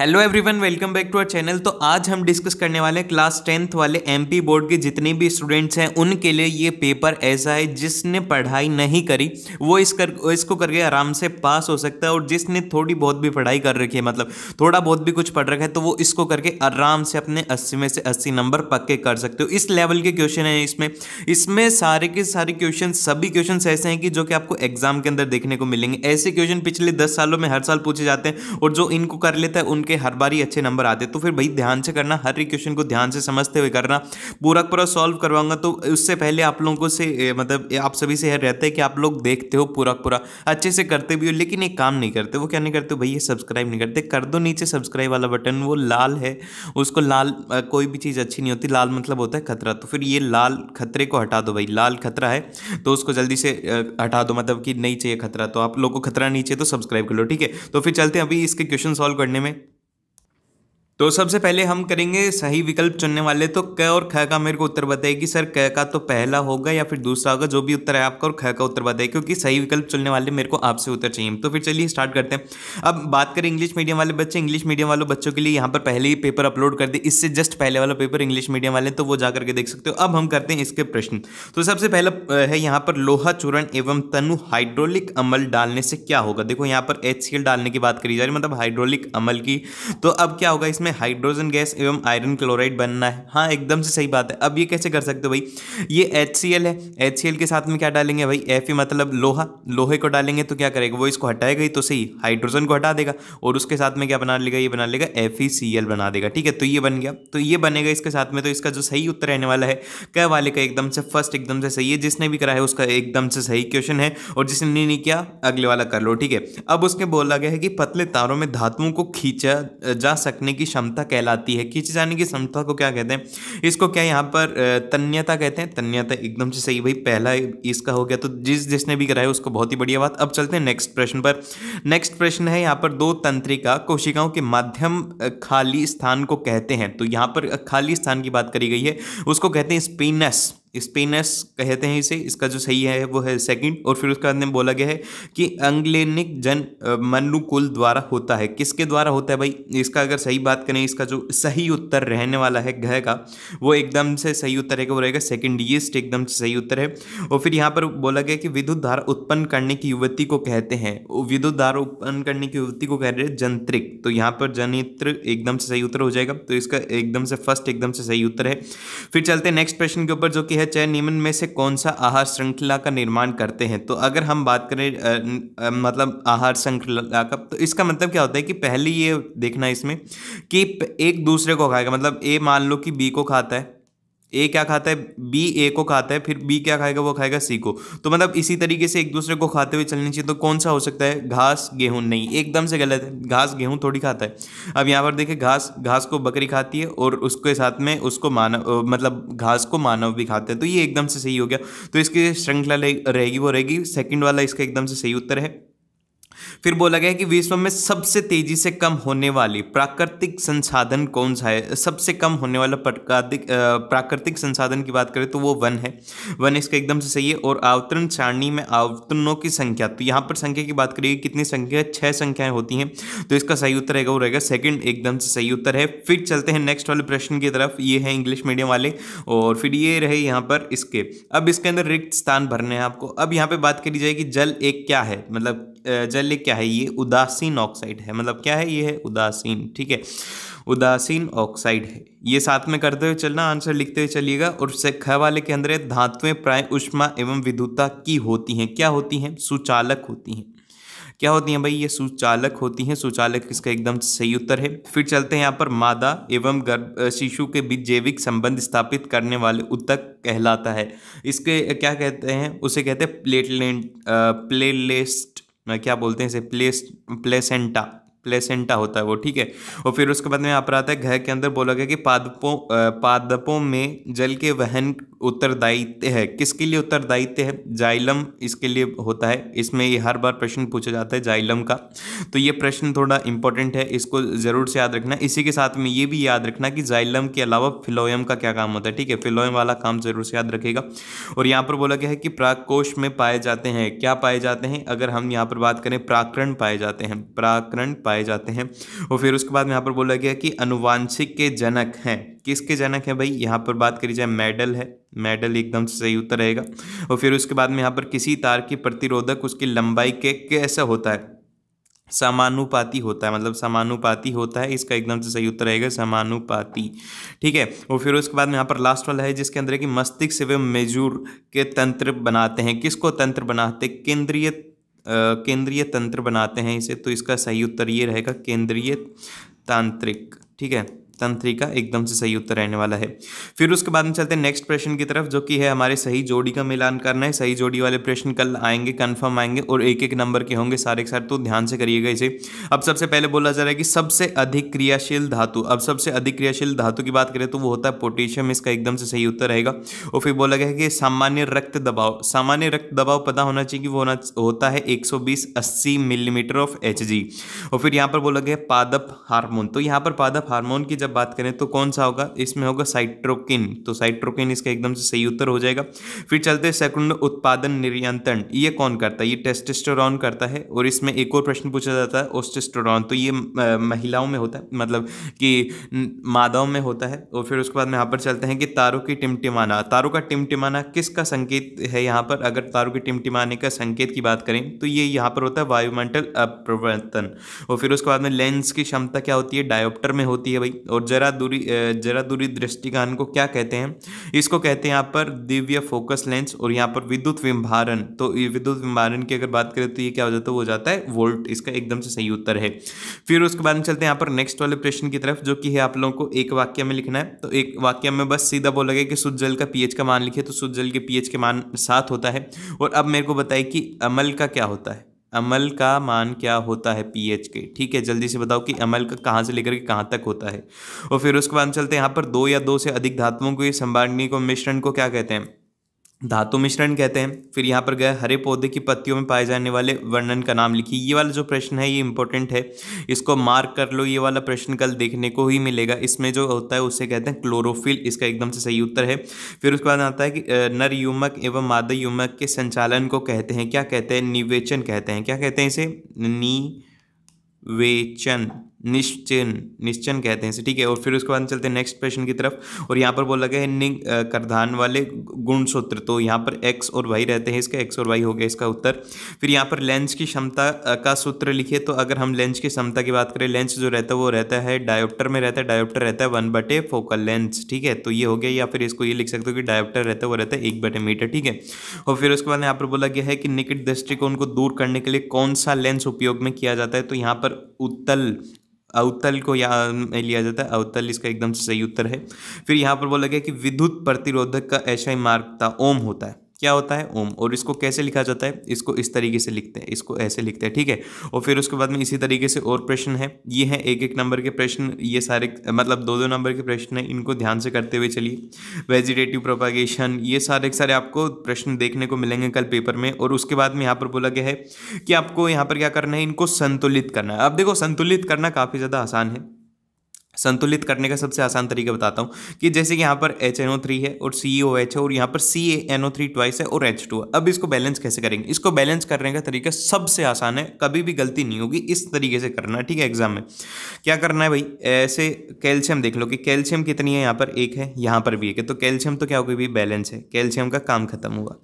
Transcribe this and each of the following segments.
Hello everyone, welcome back to our channel. तो आज हम डिस्कस करने वाले हैं क्लास 10th वाले एमपी बोर्ड के जितने भी स्टूडेंट्स हैं उनके लिए ये पेपर ऐसा है जिसने पढ़ाई नहीं करी वो इसको करके आराम से पास हो सकता है, और जिसने थोड़ी बहुत भी पढ़ाई कर रखी है, मतलब थोड़ा बहुत भी कुछ पढ़ रखा है, तो वो इसको करके आराम से अपने 80 में से 80 नंबर पक्के कर सकते हो। इस लेवल के क्वेश्चन है इसमें सारे के सारे क्वेश्चन, सभी क्वेश्चन ऐसे हैं कि जो कि आपको एग्जाम के अंदर देखने को मिलेंगे। ऐसे क्वेश्चन पिछले 10 सालों में हर साल पूछे जाते हैं, और जो इनको कर लेता है उनके हर बार ही अच्छे नंबर आते हैं। तो फिर भाई ध्यान से करना, हर एक क्वेश्चन को ध्यान से समझते हुए करना। पूरा सॉल्व करवाऊंगा, तो उससे पहले आप लोगों से मतलब आप सभी से रहता है कि आप लोग देखते हो पूरा अच्छे से करते भी हो, लेकिन एक काम नहीं करते। वो क्या नहीं करते भाई, ये सब्सक्राइब नहीं करते। कर दो नीचे सब्सक्राइब वाला बटन, वो लाल है, उसको लाल कोई भी चीज़ अच्छी नहीं होती, लाल मतलब होता है खतरा। तो फिर ये लाल खतरे को हटा दो भाई, लाल खतरा है तो उसको जल्दी से हटा दो, मतलब कि नहीं चाहिए खतरा। तो आप लोगों को खतरा नहीं चाहिए तो सब्सक्राइब कर लो, ठीक है। तो फिर चलते हैं अभी इसके क्वेश्चन सॉल्व करने में। तो सबसे पहले हम करेंगे सही विकल्प चुनने वाले। तो क और ख का मेरे को उत्तर बताइए कि सर क का तो पहला होगा या फिर दूसरा होगा। जो भी उत्तर है आपका, और ख का उत्तर बताइए, क्योंकि सही विकल्प चुनने वाले मेरे को आपसे उत्तर चाहिए। तो फिर चलिए स्टार्ट करते हैं। अब बात करें इंग्लिश मीडियम वाले बच्चे, इंग्लिश मीडियम वालों बच्चों के लिए यहाँ पर पहले ही पेपर अपलोड कर दे, इससे जस्ट पहले वाला पेपर इंग्लिश मीडियम वाले, तो वो जा करके देख सकते हो। अब हम करते हैं इसके प्रश्न। तो सबसे पहला है यहाँ पर, लोहा चूर्ण एवं तनु हाइड्रोलिक अम्ल डालने से क्या होगा। देखो यहाँ पर HCl डालने की बात करी जा रही है, मतलब हाइड्रोलिक अम्ल की। तो अब क्या होगा, इसमें हाइड्रोजन गैस एवं आयरन क्लोराइड बनना है। हाँ, एकदम से सही बात है। अब ये कैसे कर सकते हो भाई, ये HCl है, HCl के साथ में क्या डालेंगे भाई, Fe मतलब लोहा, लोहे को डालेंगे तो क्या करेगा वो, इसको हटाएगा ही तो सही, हाइड्रोजन को हटा देगा, और उसके साथ में क्या बना लेगा, ये बना लेगा FeCl बना देगा, ठीक है। तो ये बन गया, तो ये बनेगा इसके साथ में। तो इसका जो सही उत्तर रहने वाला है क वाले का एकदम से फर्स्ट, एकदम से सही है। जिसने भी करा है उसका एकदम से सही क्वेश्चन है, और जिसने नहीं किया अगले वाला कर लो, ठीक है। अब उसके बोला गया है कि पतले तारों में धातुओं को खींचा जा सकने की क्षमता कहलाती है। खींचे जाने की क्षमता को क्या कहते हैं, इसको क्या यहाँ पर तन्यता कहते हैं। तन्यता एकदम से सही भाई, पहला इसका हो गया। तो जिसने भी कराया उसको बहुत ही बढ़िया बात। अब चलते हैं नेक्स्ट प्रश्न पर। नेक्स्ट प्रश्न है यहाँ पर, दो तंत्रिका कोशिकाओं के माध्यम खाली स्थान को कहते हैं। तो यहाँ पर खाली स्थान की बात करी गई है, उसको कहते हैं स्पिनस, स्पिनस कहते हैं इसे। इसका जो सही है वो है सेकंड। और फिर उसके बाद में बोला गया है कि अंगलेनिक जन मनुकुल द्वारा होता है। किसके द्वारा होता है भाई, इसका अगर सही बात करें, इसका जो सही उत्तर रहने वाला है घ का, वो एकदम से सही उत्तर है, वो रहेगा सेकंड, यीस्ट एकदम से सही उत्तर है। और फिर यहाँ पर बोला गया कि विद्युत धारा उत्पन्न करने की युवती को कहते हैं, विद्युत धारा उत्पन्न करने की युवती को कह रहे हैं जंत्रिक। तो यहाँ पर जनित्र एकदम से सही उत्तर हो जाएगा। तो इसका एकदम से फर्स्ट एकदम से सही उत्तर है। फिर चलते हैं नेक्स्ट प्रश्न के ऊपर, जो कि चय निम्न में से कौन सा आहार श्रृंखला का निर्माण करते हैं। तो अगर हम बात करें मतलब आहार श्रृंखला का, तो इसका मतलब क्या होता है कि पहले ये देखना इसमें कि एक दूसरे को खाएगा। मतलब ए मान लो कि बी को खाता है, ए क्या खाता है, बी ए को खाता है, फिर बी क्या खाएगा, वो खाएगा सी को। तो मतलब इसी तरीके से एक दूसरे को खाते हुए चलनी चाहिए। तो कौन सा हो सकता है, घास गेहूं, नहीं, एकदम से गलत है। घास गेहूं थोड़ी खाता है। अब यहाँ पर देखिए, घास को बकरी खाती है, और उसके साथ में उसको मानव, मतलब घास को मानव भी खाते हैं। तो ये एकदम से सही हो गया। तो इसकी श्रृंखला रहेगी वो रहेगी सेकंड वाला, इसका एकदम से सही उत्तर है। फिर बोला गया कि विश्व में सबसे तेजी से कम होने वाली प्राकृतिक संसाधन कौन सा है। सबसे कम होने वाला प्राकृतिक संसाधन की बात करें तो वो वन है, वन इसका एकदम से सही है। और आवतरण सारणी में आवतरणों की संख्या, तो यहाँ पर संख्या की बात करिए, कितनी संख्या है, 6 संख्याएं होती हैं। तो इसका सही उत्तर रहेगा वो रहेगा सेकंड, एकदम से सही उत्तर है। फिर चलते हैं नेक्स्ट वाले प्रश्न की तरफ। ये है इंग्लिश मीडियम वाले, और फिर ये रहे यहाँ पर इसके। अब इसके अंदर रिक्त स्थान भरने हैं आपको। अब यहाँ पे बात करी जाएगी जल एक क्या है, मतलब जल एक क्या है, ये उदासीन ऑक्साइड है। मतलब क्या है, ये है उदासीन, ठीक है, उदासीन ऑक्साइड है। ये साथ में करते हुए चलना, आंसर लिखते हुए चलिएगा। और ख वाले के अंदर धातुएं प्राय उष्मा एवं विद्युता की होती हैं। क्या होती हैं, सुचालक होती हैं। क्या होती हैं भाई, ये सुचालक होती हैं। सुचालक इसका एकदम सही उत्तर है। फिर चलते हैं यहाँ पर, मादा एवं गर्भ शिशु के बीच जैविक संबंध स्थापित करने वाले ऊतक कहलाता है। इसके क्या कहते हैं, उसे कहते हैं प्लेटलेस्ट, क्या बोलते हैं इसे, प्लेसेंटा होता है वो, ठीक है। और फिर उसके बाद में यहाँ पर आता है, घर के अंदर बोला गया कि पादपों में जल के वहन उत्तरदायित्व है। किसके लिए उत्तरदायित्व है, जाइलम इसके लिए होता है। इसमें ये हर बार प्रश्न पूछा जाता है जाइलम का। तो ये प्रश्न थोड़ा इंपॉर्टेंट है, इसको जरूर से याद रखना। इसी के साथ में ये भी याद रखना कि जाइलम के अलावा फिलोयम का क्या काम होता है, ठीक है, फिलोयम वाला काम जरूर से याद रखेगा। और यहाँ पर बोला गया है कि प्राककोश में पाए जाते हैं, क्या पाए जाते हैं, अगर हम यहाँ पर बात करें प्राकरण पाए जाते हैं, प्राकरण पाए जाते हैं। और फिर उसके बाद में यहाँ पर बोला गया कि अनुवांशिक के जनक हैं, किसके जनक हैं भाई, यहाँ पर बात करी जाए मेडल है, मेडल एकदम से सही उत्तर रहेगा। और फिर उसके बाद में यहाँ पर किसी तार की प्रतिरोधक उसकी लंबाई के कैसा होता है, समानुपाती होता है, मतलब समानुपाती होता है, इसका एकदम से सही उत्तर रहेगा समानुपाती। ठीक है। और फिर उसके बाद में यहाँ पर लास्ट वाला है जिसके अंदर है कि मस्तिष्क एवं मेजूर के तंत्र बनाते हैं, किसको तंत्र बनाते हैं, केंद्रीय तंत्र बनाते हैं इसे, तो इसका सही उत्तर ये रहेगा केंद्रीय तांत्रिक। ठीक है, तंत्रिका एकदम से सही उत्तर रहने वाला है। फिर उसके बाद में चलते हैं नेक्स्ट प्रश्न की तरफ, जो कि है हमारे सही जोड़ी का मिलान करना है। सही जोड़ी वाले प्रश्न कल आएंगे, कंफर्म आएंगे और एक एक नंबर के होंगे सारे के सारे, तो ध्यान से करिएगा इसे। अब सबसे पहले बोला जा रहा है कि सबसे अधिक क्रियाशील धातु, अब सबसे अधिक क्रियाशील धातु की बात करें तो वो होता है पोटेशियम, इसका एकदम से सही उत्तर रहेगा। और फिर बोला गया है कि सामान्य रक्त दबाव, सामान्य रक्त दबाव पता होना चाहिए कि वो होता है 120/80 मिलीमीटर ऑफ Hg। और फिर यहाँ पर बोला गया पादप हार्मोन, तो यहाँ पर पादप हार्मोन की बात करें तो कौन सा होगा, इसमें होगा साइट्रोकिन, तो साइट्रोकिन इसका एकदम से सही उत्तर हो जाएगा। फिर चलते हैं सेकंड उत्पादन नियंत्रण, ये कौन करता है, ये टेस्टोस्टेरोन करता है। और इसमें एक और प्रश्न पूछा जाता है ओस्टेस्टेरोन, तो ये महिलाओं में होता है, मतलब कि मादाओं में होता है। और फिर उसके बाद में यहाँ पर चलते हैं कि तारों की टिमटिमाना, तारों का टिमटिमाना किसका संकेत है, यहाँ पर अगर तारों के टिमटिमाने का संकेत की बात करें तो ये यहाँ पर होता है वायुमंडल अपवर्तन। और फिर उसके बाद में लेंस की क्षमता क्या होती है, डायोप्टर में होती है भाई। और जरा दूरी दृष्टिकान को क्या कहते हैं, इसको कहते हैं यहाँ पर दिव्य फोकस लेंस। और यहाँ पर विद्युत विम्भारण, तो ये विद्युत विम्भारण की अगर बात करें तो ये क्या हो जाता है, वो हो जाता है वोल्ट, इसका एकदम से सही उत्तर है। फिर उसके बाद में चलते हैं यहाँ पर नेक्स्ट वाले प्रश्न की तरफ, जो कि है आप लोगों को एक वाक्य में लिखना है। तो एक वाक्य में बस सीधा बोला गया कि शुद्ध जल का पीएच का मान लिखिए, तो शुद्ध जल के पीएच के मान 7 होता है। और अब मेरे को बताइए कि अम्ल का क्या होता है, अम्ल का मान क्या होता है पीएच के। ठीक है, जल्दी से बताओ कि अम्ल का कहाँ से लेकर के कहाँ तक होता है। और फिर उसके बाद चलते हैं यहाँ पर 2 या 2 से अधिक धातुओं को ये संभागने को मिश्रण को क्या कहते हैं, धातु मिश्रण कहते हैं। फिर यहाँ पर गया हरे पौधे की पत्तियों में पाए जाने वाले वर्णन का नाम लिखिए, ये वाला जो प्रश्न है ये इंपॉर्टेंट है, इसको मार्क कर लो, ये वाला प्रश्न कल देखने को ही मिलेगा। इसमें जो होता है उससे कहते हैं क्लोरोफिल, इसका एकदम से सही उत्तर है। फिर उसके बाद आता है कि नर युग्मक एवं मादा युग्मक के संचालन को कहते हैं, क्या कहते हैं, निवेचन कहते हैं, क्या कहते हैं इसे, निवेचन, निश्चन कहते हैं इसे। ठीक है। और फिर उसके बाद चलते हैं नेक्स्ट प्रश्न की तरफ, और यहाँ पर बोला गया है निंग करधान वाले गुणसूत्र, तो यहाँ पर x और y रहते हैं, इसका x और y हो गया इसका उत्तर। फिर यहाँ पर लेंस की क्षमता का सूत्र लिखिए, तो अगर हम लेंस की क्षमता की बात करें, लेंस जो रहता है वो रहता है डायोप्टर में रहता है, डायोप्टर रहता है 1/, फोकल लेंस। ठीक है, तो ये हो गया, या फिर इसको ये लिख सकते हो कि डायोप्टर रहता है वो रहता है 1/मीटर। ठीक है। और फिर उसके बाद यहाँ पर बोला गया है कि निकट दृष्टिकोण को दूर करने के लिए कौन सा लेंस उपयोग में किया जाता है, तो यहाँ पर अवतल को यहाँ में लिया जाता है, अवतल इसका एकदम से सही उत्तर है। फिर यहाँ पर बोला गया कि विद्युत प्रतिरोधक का ऐसा ही मार्ग ओम होता है, क्या होता है, ओम। और इसको कैसे लिखा जाता है, इसको इस तरीके से लिखते हैं, इसको ऐसे लिखते हैं। ठीक है। और फिर उसके बाद में इसी तरीके से और प्रश्न है, ये है एक एक नंबर के प्रश्न, ये सारे मतलब 2-2 नंबर के प्रश्न है, इनको ध्यान से करते हुए चलिए। वेजिटेटिव प्रोपागेशन, ये सारे के सारे आपको प्रश्न देखने को मिलेंगे कल पेपर में। और उसके बाद में यहाँ पर बोला गया है कि आपको यहाँ पर क्या करना है, इनको संतुलित करना है। अब देखो संतुलित करना काफ़ी ज़्यादा आसान है, संतुलित करने का सबसे आसान तरीका बताता हूँ कि जैसे कि यहाँ पर HNO3 है और COH है और यहाँ पर CaNO3 ट्वाइस है और H2 है। अब इसको बैलेंस कैसे करेंगे, इसको बैलेंस करने का तरीका सबसे आसान है, कभी भी गलती नहीं होगी, इस तरीके से करना है। ठीक है। एग्जाम में क्या करना है भाई, ऐसे कैल्शियम देख लो कि कैल्शियम कितनी है, यहाँ पर 1 है, यहाँ पर भी 1 है, तो कैल्शियम तो क्या होगी भाई, बैलेंस है, कैल्शियम का काम खत्म हुआ।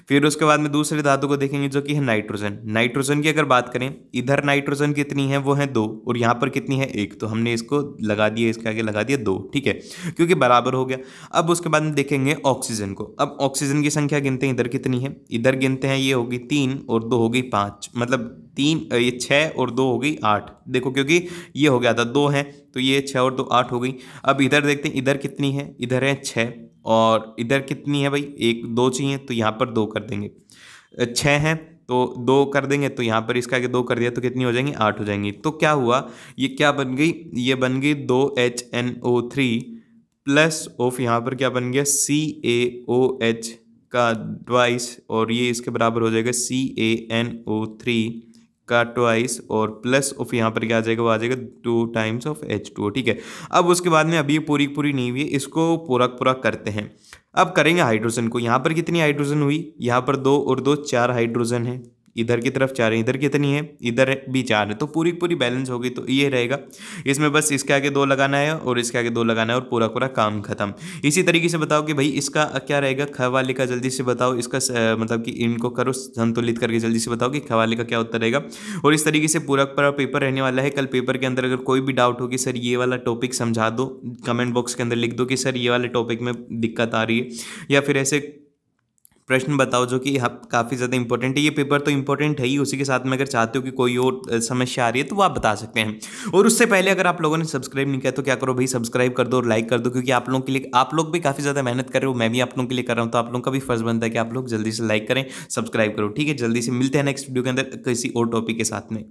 फिर उसके बाद में दूसरे धातु को देखेंगे जो कि है नाइट्रोजन। नाइट्रोजन की अगर बात करें, इधर नाइट्रोजन कितनी है, वो है 2 और यहाँ पर कितनी है 1, तो हमने इसको लगा दिया, इसके आगे लगा दिया 2। ठीक है, क्योंकि बराबर हो गया। अब उसके बाद में देखेंगे ऑक्सीजन को, अब ऑक्सीजन की संख्या गिनते हैं, इधर कितनी है, इधर गिनते हैं, ये होगी 3 और 2 होगी 5, मतलब 3 ये 6 और 2 होगी 8। देखो क्योंकि ये हो गया था 2 है, तो ये 6 और 2 8 हो गई। अब इधर देखते हैं, इधर कितनी है, इधर है 6 और इधर कितनी है भाई, 1 2 चाहिए, तो यहाँ पर 2 कर देंगे, 6 है तो 2 कर देंगे, तो यहाँ पर इसका आगे 2 कर दिया तो कितनी हो जाएंगी, 8 हो जाएंगी। तो क्या हुआ, ये क्या बन गई, ये बन गई 2HNO3 प्लस ऑफ यहाँ पर क्या बन गया CaOH का ट्वाइस, और ये इसके बराबर हो जाएगा CaNO3 का ट्वाइस और प्लस ऑफ यहाँ पर क्या आ जाएगा, वो आ जाएगा 2 टाइम्स ऑफ H2O। ठीक है। अब उसके बाद में अभी ये पूरी पूरी नहीं हुई है, इसको पूरा करते हैं। अब करेंगे हाइड्रोजन को, यहाँ पर कितनी हाइड्रोजन हुई, यहाँ पर 2 और 2 4 हाइड्रोजन है, इधर की तरफ 4 है, इधर कितनी है, इधर भी 4 है, तो पूरी पूरी बैलेंस होगी। तो ये रहेगा, इसमें बस इसके आगे 2 लगाना है और इसके आगे 2 लगाना है और पूरा पूरा काम खत्म। इसी तरीके से बताओ कि भाई इसका क्या रहेगा, ख वाले का जल्दी से बताओ, इसका मतलब कि इनको करो संतुलित करके जल्दी से बताओ कि ख वाले का क्या उत्तर रहेगा। और इस तरीके से पूरा पूरा पेपर रहने वाला है। कल पेपर के अंदर अगर कोई भी डाउट हो कि सर ये वाला टॉपिक समझा दो, कमेंट बॉक्स के अंदर लिख दो कि सर ये वाले टॉपिक में दिक्कत आ रही है, या फिर ऐसे प्रश्न बताओ जो कि काफ़ी ज़्यादा इंपॉर्टेंट है। ये पेपर तो इंपॉर्टेंट है ही, उसी के साथ में अगर चाहते हो कि कोई और समस्या आ रही है तो वो आप बता सकते हैं। और उससे पहले अगर आप लोगों ने सब्सक्राइब नहीं किया तो क्या करो भाई, सब्सक्राइब कर दो और लाइक कर दो, क्योंकि आप लोगों के लिए, आप लोग भी काफ़ी ज़्यादा मेहनत कर रहे हो, मैं भी आप लोगों के लिए कर रहा हूँ, तो आप लोगों का भी फर्ज बनता है कि आप लोग जल्दी से लाइक करें, सब्सक्राइब करो। ठीक है, जल्दी से मिलते हैं नेक्स्ट वीडियो के अंदर किसी और टॉपिक के साथ में।